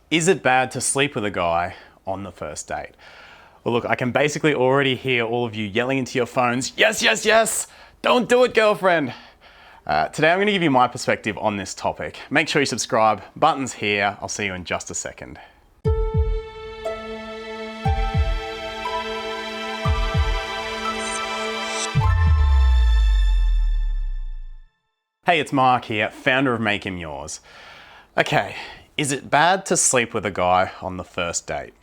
Is it bad to sleep with a guy on the first date? Well, look, I can basically already hear all of you yelling into your phones, yes, yes, yes, don't do it, girlfriend. Today I'm going to give you my perspective on this topic. Make sure you subscribe, button's here, I'll see you in just a second. Hey, it's Mark here, founder of Make Him Yours. Okay, is it bad to sleep with a guy on the first date?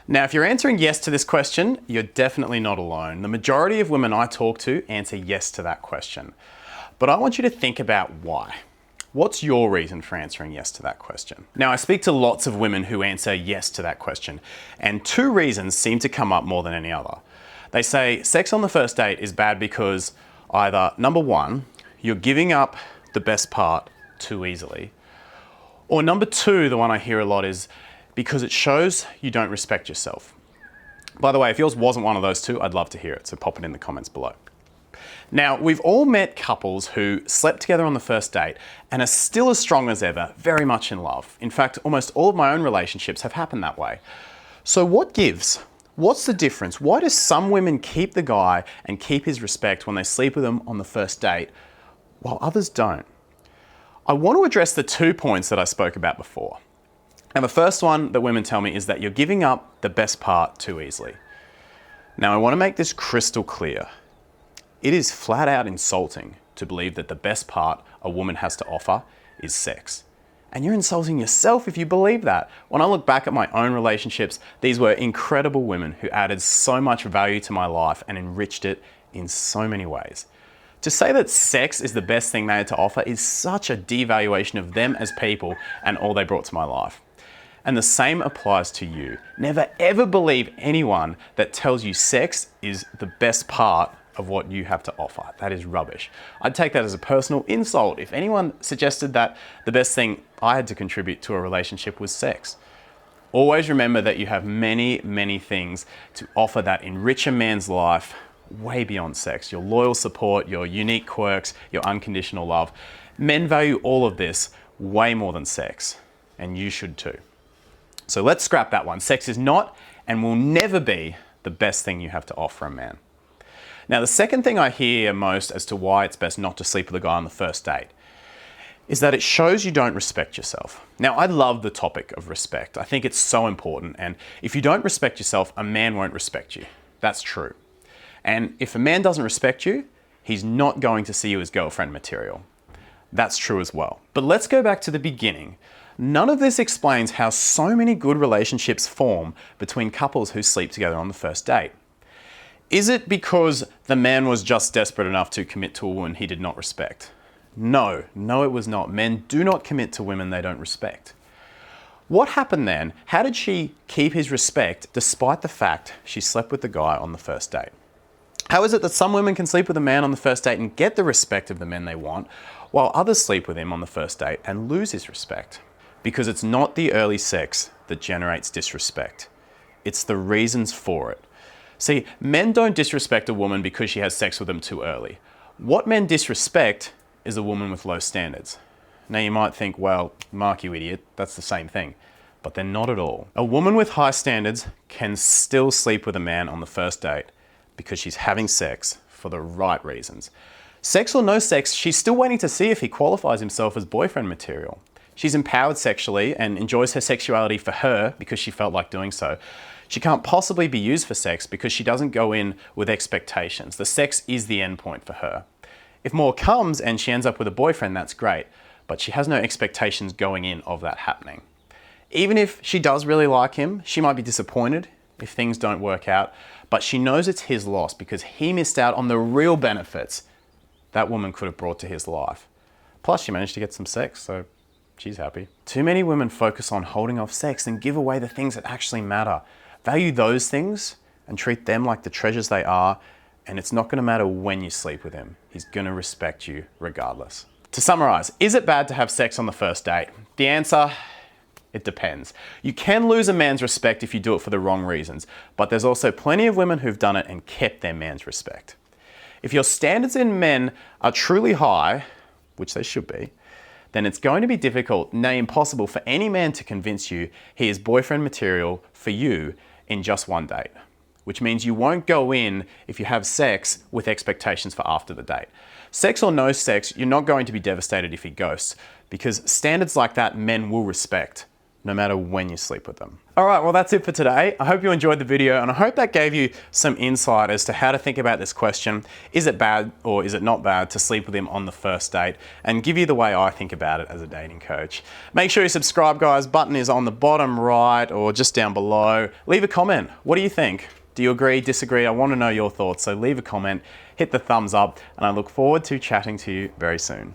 Now, if you're answering yes to this question, you're definitely not alone. The majority of women I talk to answer yes to that question. But I want you to think about why. What's your reason for answering yes to that question? Now, I speak to lots of women who answer yes to that question, and two reasons seem to come up more than any other. They say sex on the first date is bad because either, number one, you're giving up the best part too easily, or number two, the one I hear a lot, is because it shows you don't respect yourself. By the way, if yours wasn't one of those two, I'd love to hear it, so pop it in the comments below. Now, we've all met couples who slept together on the first date and are still as strong as ever, very much in love. In fact, almost all of my own relationships have happened that way. So what gives? What's the difference? Why do some women keep the guy and keep his respect when they sleep with him on the first date, while others don't? I want to address the 2 points that I spoke about before. Now, the first one that women tell me is that you're giving up the best part too easily. Now, I want to make this crystal clear. It is flat out insulting to believe that the best part a woman has to offer is sex. And you're insulting yourself if you believe that. When I look back at my own relationships, these were incredible women who added so much value to my life and enriched it in so many ways. To say that sex is the best thing they had to offer is such a devaluation of them as people and all they brought to my life. And the same applies to you. Never ever believe anyone that tells you sex is the best part of what you have to offer. That is rubbish. I'd take that as a personal insult if anyone suggested that the best thing I had to contribute to a relationship was sex. Always remember that you have many, many things to offer that enrich a man's life way beyond sex. Your loyal support, your unique quirks, your unconditional love. Men value all of this way more than sex, and you should too. So let's scrap that one. Sex is not and will never be the best thing you have to offer a man. Now, the second thing I hear most as to why it's best not to sleep with a guy on the first date is that it shows you don't respect yourself. Now, I love the topic of respect. I think it's so important, and if you don't respect yourself, a man won't respect you. That's true. And if a man doesn't respect you, he's not going to see you as girlfriend material. That's true as well. But let's go back to the beginning. None of this explains how so many good relationships form between couples who sleep together on the first date. Is it because the man was just desperate enough to commit to a woman he did not respect? No, it was not. Men do not commit to women they don't respect. What happened then? How did she keep his respect despite the fact she slept with the guy on the first date? How is it that some women can sleep with a man on the first date and get the respect of the men they want, while others sleep with him on the first date and lose his respect? Because it's not the early sex that generates disrespect. It's the reasons for it. See, men don't disrespect a woman because she has sex with them too early. What men disrespect is a woman with low standards. Now you might think, well, Mark, you idiot, that's the same thing. But they're not at all. A woman with high standards can still sleep with a man on the first date because she's having sex for the right reasons. Sex or no sex, she's still waiting to see if he qualifies himself as boyfriend material. She's empowered sexually and enjoys her sexuality for her because she felt like doing so. She can't possibly be used for sex because she doesn't go in with expectations. The sex is the end point for her. If more comes and she ends up with a boyfriend, that's great, but she has no expectations going in of that happening. Even if she does really like him, she might be disappointed if things don't work out, but she knows it's his loss because he missed out on the real benefits that woman could have brought to his life. Plus, she managed to get some sex, so she's happy. Too many women focus on holding off sex and give away the things that actually matter. Value those things and treat them like the treasures they are, and it's not going to matter when you sleep with him. He's going to respect you regardless. To summarize, is it bad to have sex on the first date? The answer: it depends. You can lose a man's respect if you do it for the wrong reasons, but there's also plenty of women who've done it and kept their man's respect. If your standards in men are truly high, which they should be, then it's going to be difficult, nay impossible, for any man to convince you he is boyfriend material for you in just one date. Which means you won't go in, if you have sex, with expectations for after the date. Sex or no sex, you're not going to be devastated if he ghosts, because standards like that men will respect, no matter when you sleep with them. All right, well that's it for today. I hope you enjoyed the video, and I hope that gave you some insight as to how to think about this question. Is it bad or is it not bad to sleep with him on the first date? And give you the way I think about it as a dating coach. Make sure you subscribe, guys. Button is on the bottom right or just down below. Leave a comment. What do you think? Do you agree, disagree? I want to know your thoughts, so leave a comment, hit the thumbs up, and I look forward to chatting to you very soon.